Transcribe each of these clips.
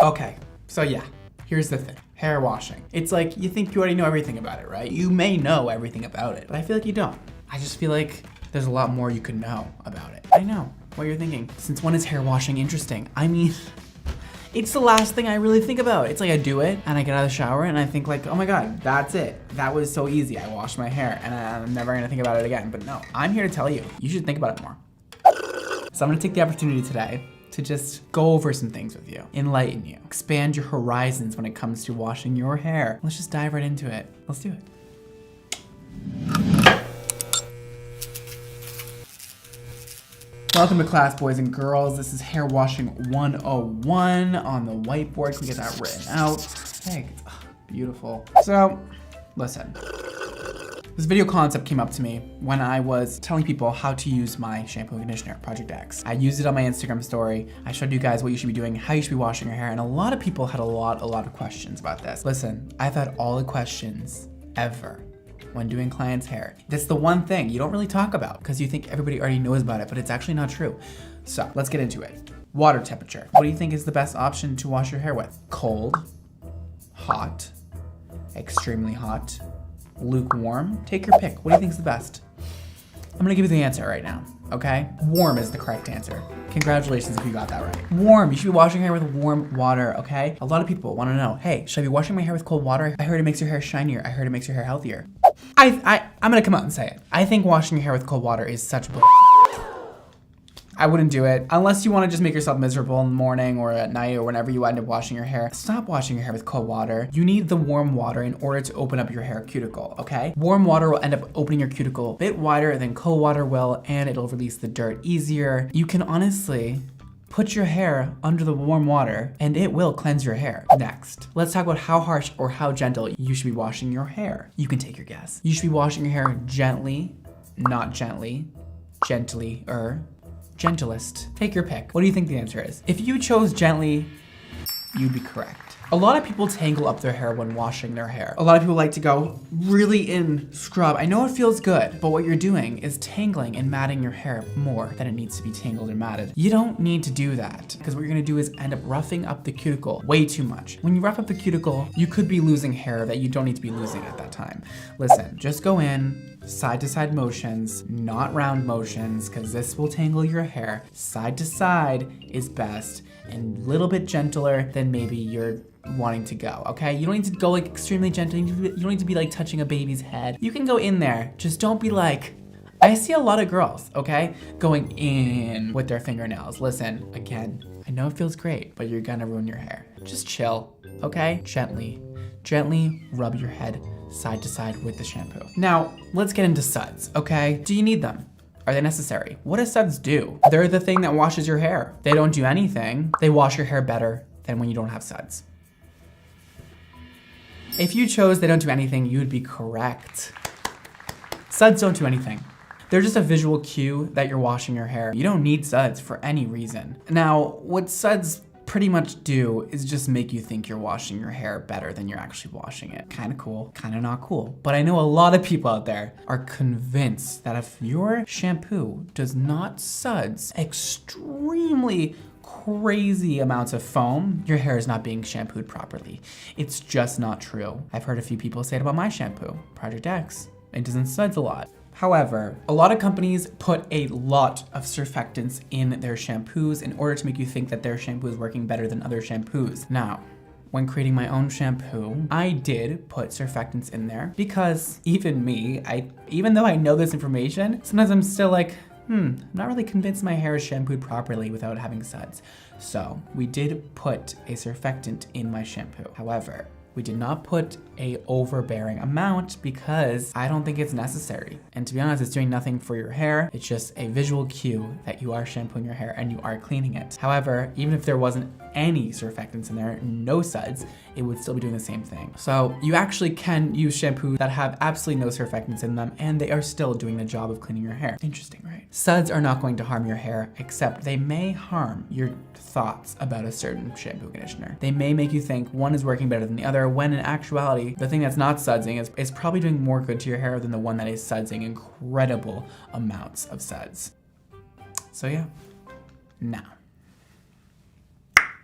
Okay, so yeah, here's the thing. Hair washing. It's like, you think you already know everything about it, right? You may know everything about it, but I feel like you don't. I just feel like there's a lot more you could know about it. I know what you're thinking. Since when is hair washing interesting? I mean, it's the last thing I really think about. It's like I do it and I get out of the shower and I think like, oh my God, that's it. That was so easy. I washed my hair and I'm never gonna think about it again. But no, I'm here to tell you, you should think about it more. So I'm gonna take the opportunity today to just go over some things with you, enlighten you, expand your horizons when it comes to washing your hair. Let's just dive right into it. Let's do it. Welcome to class, boys and girls. This is Hair Washing 101 on the whiteboard. Can we get that written out? Hey, beautiful. So, listen. This video concept came up to me when I was telling people how to use my shampoo and conditioner, Project X. I used it on my Instagram story. I showed you guys what you should be doing, how you should be washing your hair, and a lot of people had a lot of questions about this. Listen, I've had all the questions ever when doing clients' hair. That's the one thing you don't really talk about because you think everybody already knows about it, but it's actually not true. So let's get into it. Water temperature. What do you think is the best option to wash your hair with? Cold, hot, extremely hot, lukewarm? Take your pick. What do you think is the best? I'm gonna give you the answer right now, okay? Warm is the correct answer. Congratulations if you got that right. Warm, you should be washing your hair with warm water, okay? A lot of people wanna know, hey, should I be washing my hair with cold water? I heard it makes your hair shinier. I heard it makes your hair healthier. I'm gonna come out and say it. I think washing your hair with cold water is such bull. I wouldn't do it unless you want to just make yourself miserable in the morning or at night or whenever you end up washing your hair. Stop washing your hair with cold water. You need the warm water in order to open up your hair cuticle, okay? Warm water will end up opening your cuticle a bit wider than cold water will, and it'll release the dirt easier. You can honestly put your hair under the warm water and it will cleanse your hair. Next, let's talk about how harsh or how gentle you should be washing your hair. You can take your guess. You should be washing your hair gently, not gently, gently, gentlest. Take your pick. What do you think the answer is? If you chose gently, you'd be correct. A lot of people tangle up their hair when washing their hair. A lot of people like to go really in scrub. I know it feels good, but what you're doing is tangling and matting your hair more than it needs to be tangled and matted. You don't need to do that because what you're gonna do is end up roughing up the cuticle way too much. When you rough up the cuticle, you could be losing hair that you don't need to be losing at that time. Listen, just go in, side to side motions, not round motions, because this will tangle your hair. Side to side is best and a little bit gentler than maybe you're wanting to go, okay? You don't need to go like extremely gentle. You don't need to be like touching a baby's head. You can go in there, just don't be like, I see a lot of girls, okay, going in with their fingernails. Listen, again, I know it feels great, but you're gonna ruin your hair. Just chill, okay? Gently rub your head side to side with the shampoo. Now, let's get into suds, okay? Do you need them? Are they necessary? What do suds do? They're the thing that washes your hair. They don't do anything. They wash your hair better than when you don't have suds. If you chose they don't do anything, you'd be correct. Suds don't do anything. They're just a visual cue that you're washing your hair. You don't need suds for any reason. Now, what suds pretty much do is just make you think you're washing your hair better than you're actually washing it. Kinda cool, kinda not cool. But I know a lot of people out there are convinced that if your shampoo does not suds extremely crazy amounts of foam, your hair is not being shampooed properly. It's just not true. I've heard a few people say it about my shampoo, Project X. It doesn't suds a lot. However, a lot of companies put a lot of surfactants in their shampoos in order to make you think that their shampoo is working better than other shampoos. Now, when creating my own shampoo, I did put surfactants in there because even me, even though I know this information, sometimes I'm still like, I'm not really convinced my hair is shampooed properly without having suds. So we did put a surfactant in my shampoo. However, we did not put a overbearing amount because I don't think it's necessary. And to be honest, it's doing nothing for your hair. It's just a visual cue that you are shampooing your hair and you are cleaning it. However, even if there wasn't any surfactants in there, no suds, it would still be doing the same thing. So you actually can use shampoos that have absolutely no surfactants in them and they are still doing the job of cleaning your hair. Interesting, right? Suds are not going to harm your hair, except they may harm your thoughts about a certain shampoo conditioner. They may make you think one is working better than the other, when in actuality, the thing that's not sudsing is probably doing more good to your hair than the one that is sudsing incredible amounts of suds. So yeah, now,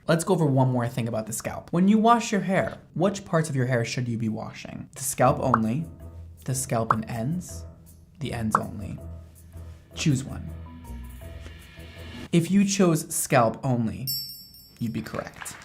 Let's go over one more thing about the scalp. When you wash your hair, which parts of your hair should you be washing? The scalp only, the scalp and ends, the ends only. Choose one. If you chose scalp only, you'd be correct.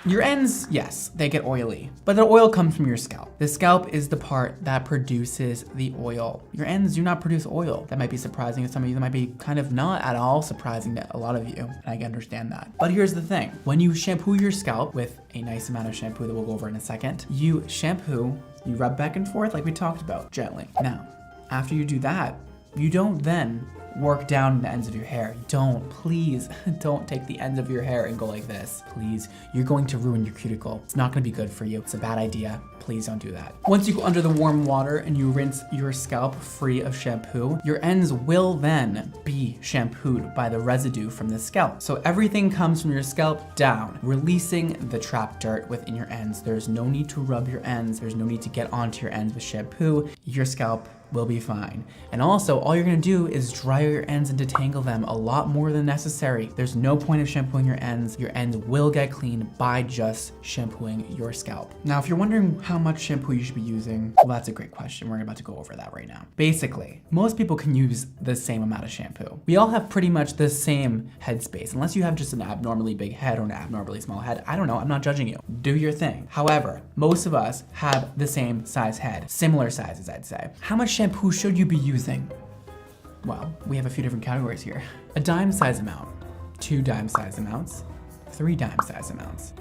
Your ends, yes, they get oily, but the oil comes from your scalp. The scalp is the part that produces the oil. Your ends do not produce oil. That might be surprising to some of you. That might be kind of not at all surprising to a lot of you, and I can understand that. But here's the thing. When you shampoo your scalp with a nice amount of shampoo that we'll go over in a second, you shampoo, you rub back and forth like we talked about, gently. Now, after you do that, you don't then work down the ends of your hair. Please don't take the ends of your hair and go like this. Please, you're going to ruin your cuticle. It's not gonna be good for you. It's a bad idea. Please don't do that. Once you go under the warm water and you rinse your scalp free of shampoo, your ends will then be shampooed by the residue from the scalp. So everything comes from your scalp down, releasing the trapped dirt within your ends. There's no need to rub your ends. There's no need to get onto your ends with shampoo. Your scalp will be fine. And also, all you're gonna do is dry your ends and detangle them a lot more than necessary. There's no point of shampooing your ends. Your ends will get clean by just shampooing your scalp. Now, if you're wondering how much shampoo you should be using, well, that's a great question. We're about to go over that right now. Basically, most people can use the same amount of shampoo. We all have pretty much the same head space, unless you have just an abnormally big head or an abnormally small head. I don't know, I'm not judging you. Do your thing. However, most of us have the same size head, similar sizes, I'd say. How much shampoo should you be using? Well, we have a few different categories here. A dime size amount, 2 dime size amounts, 3 dime size amounts.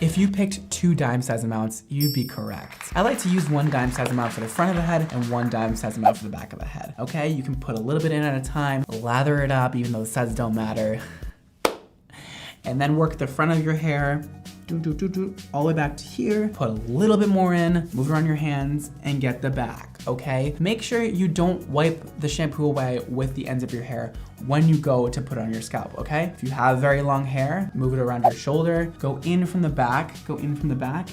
If you picked 2 dime size amounts, you'd be correct. I like to use 1 dime size amount for the front of the head and 1 dime size amount for the back of the head. Okay, you can put a little bit in at a time, lather it up even though the sizes don't matter, and then work the front of your hair all the way back to here, put a little bit more in, move it around your hands, and get the back, okay? Make sure you don't wipe the shampoo away with the ends of your hair when you go to put it on your scalp, okay? If you have very long hair, move it around your shoulder, go in from the back,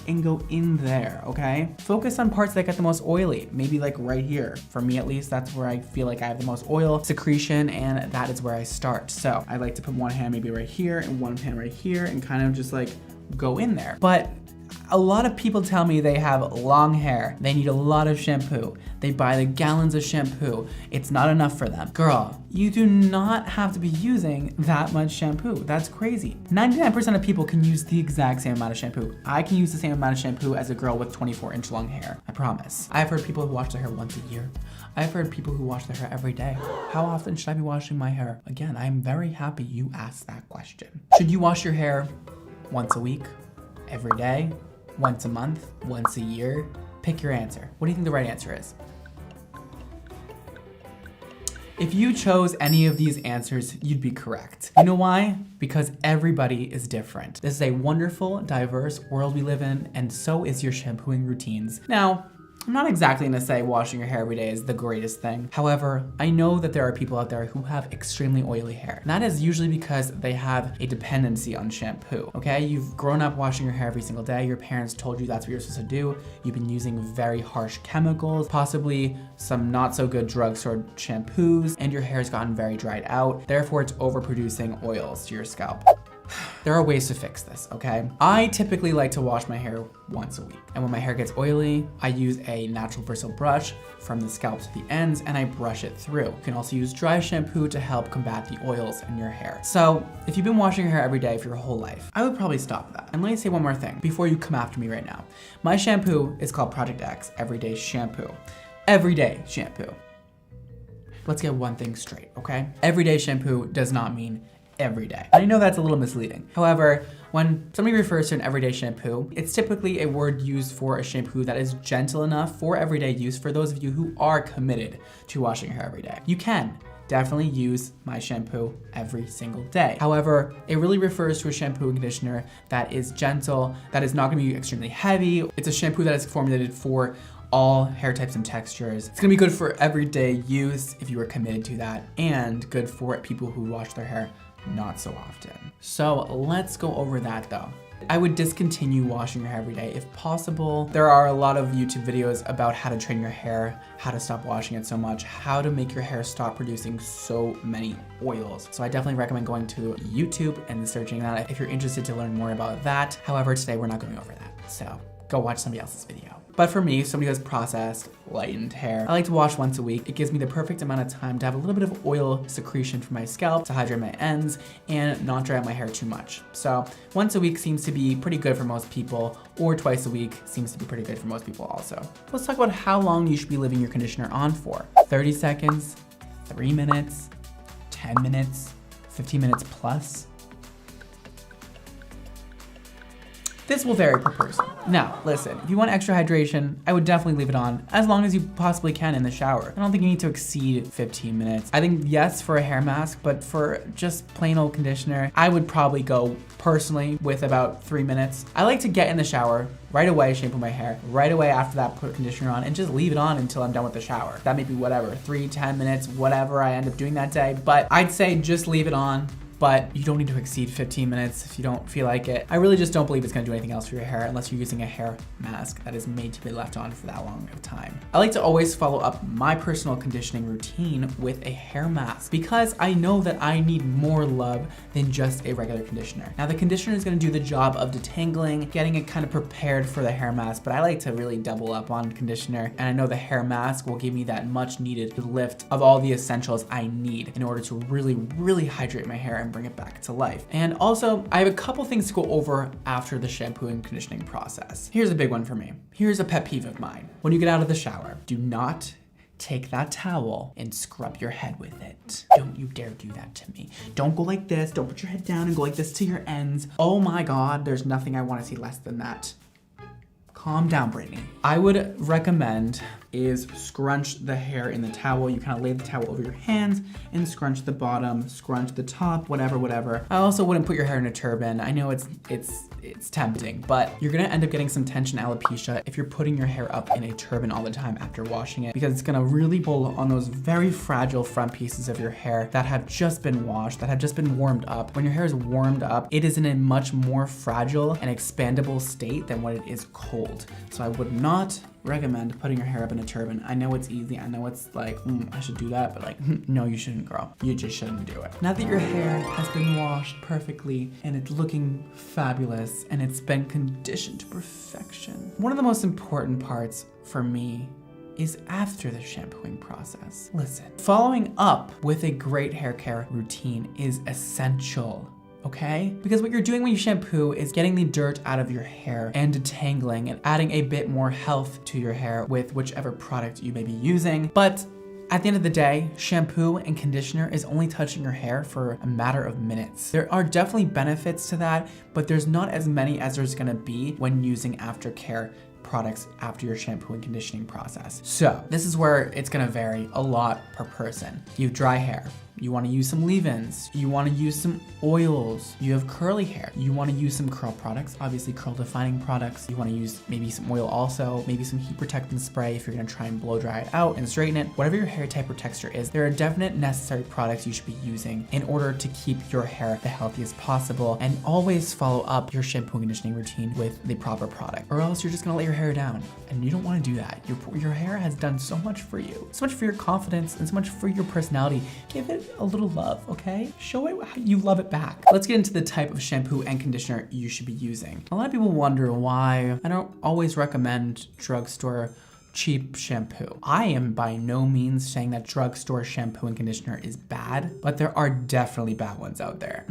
and go in there, okay? Focus on parts that get the most oily, maybe like right here. For me at least, that's where I feel like I have the most oil secretion, and that is where I start. So I like to put one hand maybe right here and one hand right here and kind of just like go in there. But a lot of people tell me they have long hair. They need a lot of shampoo. They buy the gallons of shampoo. It's not enough for them. Girl, you do not have to be using that much shampoo. That's crazy. 99% of people can use the exact same amount of shampoo. I can use the same amount of shampoo as a girl with 24-inch long hair. I promise. I've heard people who wash their hair once a year. I've heard people who wash their hair every day. How often should I be washing my hair? Again, I'm very happy you asked that question. Should you wash your hair once a week, every day, once a month, once a year? Pick your answer. What do you think the right answer is? If you chose any of these answers, you'd be correct. You know why? Because everybody is different. This is a wonderful, diverse world we live in, and so is your shampooing routines. Now, I'm not exactly gonna say washing your hair every day is the greatest thing. However, I know that there are people out there who have extremely oily hair. And that is usually because they have a dependency on shampoo, okay? You've grown up washing your hair every single day. Your parents told you that's what you're supposed to do. You've been using very harsh chemicals, possibly some not so good drugstore shampoos, and your hair's gotten very dried out. Therefore, it's overproducing oils to your scalp. There are ways to fix this, okay? I typically like to wash my hair once a week. And when my hair gets oily, I use a natural bristle brush from the scalp to the ends and I brush it through. You can also use dry shampoo to help combat the oils in your hair. So if you've been washing your hair every day for your whole life, I would probably stop that. And let me say one more thing before you come after me right now. My shampoo is called Project X Everyday Shampoo. Everyday shampoo. Let's get one thing straight, okay? Everyday shampoo does not mean every day. And I know that's a little misleading. However, when somebody refers to an everyday shampoo, it's typically a word used for a shampoo that is gentle enough for everyday use for those of you who are committed to washing your hair every day. You can definitely use my shampoo every single day. However, it really refers to a shampoo and conditioner that is gentle, that is not gonna be extremely heavy. It's a shampoo that is formulated for all hair types and textures. It's gonna be good for everyday use if you are committed to that, and good for people who wash their hair not so often. So let's go over that though. I would discontinue washing your hair every day if possible. There are a lot of YouTube videos about how to train your hair, how to stop washing it so much, how to make your hair stop producing so many oils. So I definitely recommend going to YouTube and searching that if you're interested to learn more about that. However, today we're not going over that. So go watch somebody else's video. But for me, somebody who has processed, lightened hair, I like to wash once a week. It gives me the perfect amount of time to have a little bit of oil secretion from my scalp to hydrate my ends and not dry out my hair too much. So once a week seems to be pretty good for most people, or twice a week seems to be pretty good for most people also. Let's talk about how long you should be leaving your conditioner on for. 30 seconds, 3 minutes, 10 minutes, 15 minutes plus. This will vary per person. Now, listen, if you want extra hydration, I would definitely leave it on as long as you possibly can in the shower. I don't think you need to exceed 15 minutes. I think yes for a hair mask, but for just plain old conditioner, I would probably go personally with about 3 minutes. I like to get in the shower, right away shampoo my hair, right away after that put conditioner on and just leave it on until I'm done with the shower. That may be whatever, 3, 10 minutes, whatever I end up doing that day, but I'd say just leave it on. But you don't need to exceed 15 minutes if you don't feel like it. I really just don't believe it's gonna do anything else for your hair unless you're using a hair mask that is made to be left on for that long of time. I like to always follow up my personal conditioning routine with a hair mask because I know that I need more love than just a regular conditioner. Now the conditioner is gonna do the job of detangling, getting it kind of prepared for the hair mask, but I like to really double up on conditioner, and I know the hair mask will give me that much needed lift of all the essentials I need in order to really, really hydrate my hair and bring it back to life. And also, I have a couple things to go over after the shampoo and conditioning process. Here's a big one for me. Here's a pet peeve of mine. When you get out of the shower, do not take that towel and scrub your head with it. Don't you dare do that to me. Don't go like this. Don't put your head down and go like this to your ends. Oh my God, there's nothing I want to see less than that. Calm down, Brittany. I would recommend is scrunch the hair in the towel. You kind of lay the towel over your hands and scrunch the bottom, scrunch the top, whatever. I also wouldn't put your hair in a turban. I know it's tempting, but you're gonna end up getting some tension alopecia if you're putting your hair up in a turban all the time after washing it, because it's gonna really pull on those very fragile front pieces of your hair that have just been washed, that have just been warmed up. When your hair is warmed up, it is in a much more fragile and expandable state than when it is cold. So I would not recommend putting your hair up in a turban. I know it's easy. I know it's like, I should do that, but like, no, you shouldn't, girl. You just shouldn't do it. Now that your hair has been washed perfectly and it's looking fabulous and it's been conditioned to perfection, one of the most important parts for me is after the shampooing process. Listen, following up with a great hair care routine is essential. Okay? Because what you're doing when you shampoo is getting the dirt out of your hair and detangling and adding a bit more health to your hair with whichever product you may be using. But at the end of the day, shampoo and conditioner is only touching your hair for a matter of minutes. There are definitely benefits to that, but there's not as many as there's gonna be when using aftercare products after your shampoo and conditioning process. So this is where it's gonna vary a lot per person. You have dry hair. You wanna use some leave-ins. You wanna use some oils. You have curly hair. You wanna use some curl products, obviously curl defining products. You wanna use maybe some oil also, maybe some heat protectant spray if you're gonna try and blow dry it out and straighten it. Whatever your hair type or texture is, there are definite necessary products you should be using in order to keep your hair the healthiest possible, and always follow up your shampoo and conditioning routine with the proper product, or else you're just gonna let your hair down, and you don't wanna do that. Your hair has done so much for you, so much for your confidence, and so much for your personality. Give it a little love, okay? Show it how you love it back. Let's get into the type of shampoo and conditioner you should be using. A lot of people wonder why I don't always recommend drugstore cheap shampoo. I am by no means saying that drugstore shampoo and conditioner is bad, but there are definitely bad ones out there.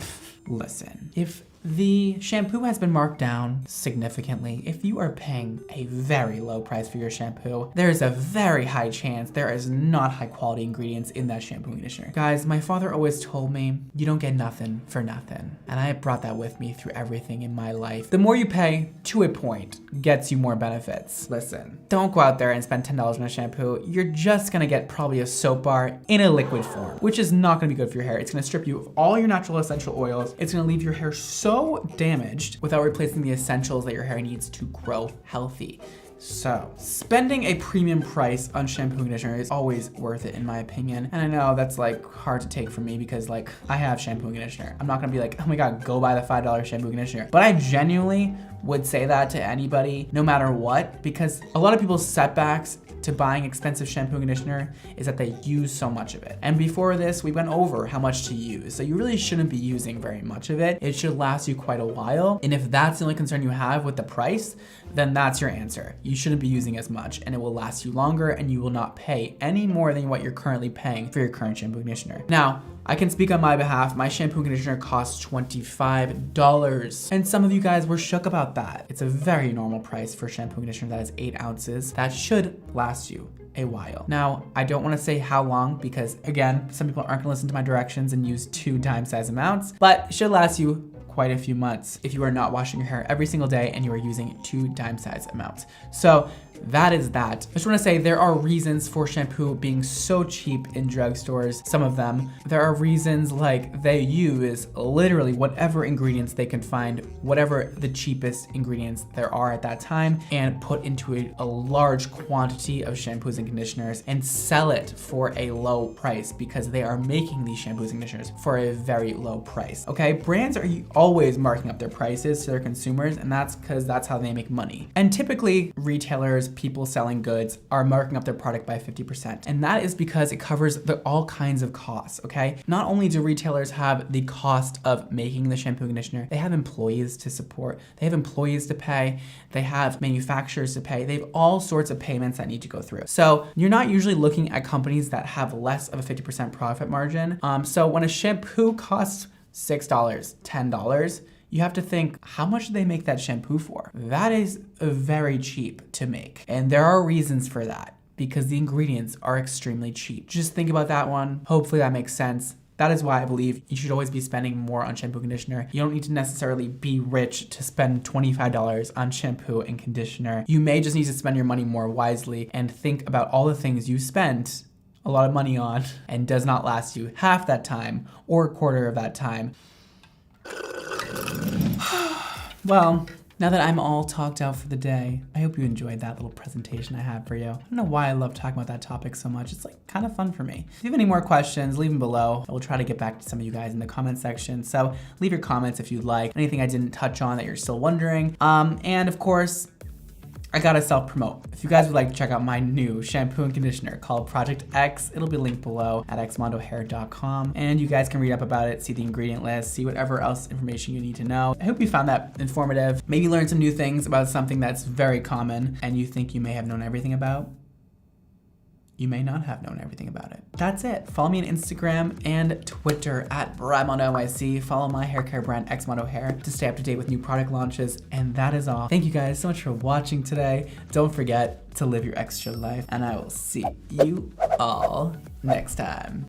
Listen, if the shampoo has been marked down significantly, if you are paying a very low price for your shampoo, there is a very high chance there is not high quality ingredients in that shampoo and conditioner. Guys, my father always told me, you don't get nothing for nothing. And I brought that with me through everything in my life. The more you pay, to a point, gets you more benefits. Listen, don't go out there and spend $10 on a shampoo. You're just gonna get probably a soap bar in a liquid form, which is not gonna be good for your hair. It's gonna strip you of all your natural essential oils. It's gonna leave your hair so damaged without replacing the essentials that your hair needs to grow healthy. So, spending a premium price on shampoo and conditioner is always worth it in my opinion. And I know that's like hard to take from me because like I have shampoo and conditioner. I'm not gonna be like, oh my God, go buy the $5 shampoo and conditioner. But I genuinely would say that to anybody, no matter what, because a lot of people's setbacks to buying expensive shampoo and conditioner is that they use so much of it. And before this, we went over how much to use. So you really shouldn't be using very much of it. It should last you quite a while. And if that's the only concern you have with the price, then that's your answer. You shouldn't be using as much and it will last you longer and you will not pay any more than what you're currently paying for your current shampoo and conditioner. Now, I can speak on my behalf. My shampoo and conditioner costs $25. And some of you guys were shook about that. It's a very normal price for shampoo and conditioner that is 8 ounces. That should last you a while. Now, I don't want to say how long because again, some people aren't gonna listen to my directions and use 2 dime size amounts, but it should last you quite a few months if you are not washing your hair every single day and you are using 2 dime size amounts. So that is that. I just want to say there are reasons for shampoo being so cheap in drugstores. Some of them. There are reasons like they use literally whatever ingredients they can find, whatever the cheapest ingredients there are at that time, and put into a large quantity of shampoos and conditioners and sell it for a low price because they are making these shampoos and conditioners for a very low price. Okay, brands are always marking up their prices to their consumers, and that's because that's how they make money. And typically retailers, people selling goods are marking up their product by 50%. And that is because it covers all kinds of costs, okay? Not only do retailers have the cost of making the shampoo and conditioner, they have employees to support, they have employees to pay, they have manufacturers to pay, they have all sorts of payments that need to go through. So you're not usually looking at companies that have less of a 50% profit margin. So when a shampoo costs $6, $10, you have to think, how much do they make that shampoo for? That is very cheap to make. And there are reasons for that because the ingredients are extremely cheap. Just think about that one. Hopefully that makes sense. That is why I believe you should always be spending more on shampoo and conditioner. You don't need to necessarily be rich to spend $25 on shampoo and conditioner. You may just need to spend your money more wisely and think about all the things you spent a lot of money on and does not last you half that time or a quarter of that time. Well, now that I'm all talked out for the day, I hope you enjoyed that little presentation I had for you. I don't know why I love talking about that topic so much. It's like kind of fun for me. If you have any more questions, leave them below. I will try to get back to some of you guys in the comment section. So leave your comments if you'd like. Anything I didn't touch on that you're still wondering. And of course, I gotta self-promote. If you guys would like to check out my new shampoo and conditioner called Project X, it'll be linked below at xmondohair.com. And you guys can read up about it, see the ingredient list, see whatever else information you need to know. I hope you found that informative. Maybe learn some new things about something that's very common and you think you may have known everything about. You may not have known everything about it. That's it. Follow me on Instagram and Twitter at BradmondoNYC. Follow my hair care brand, XMONDO Hair, to stay up to date with new product launches. And that is all. Thank you guys so much for watching today. Don't forget to live your extra life, and I will see you all next time.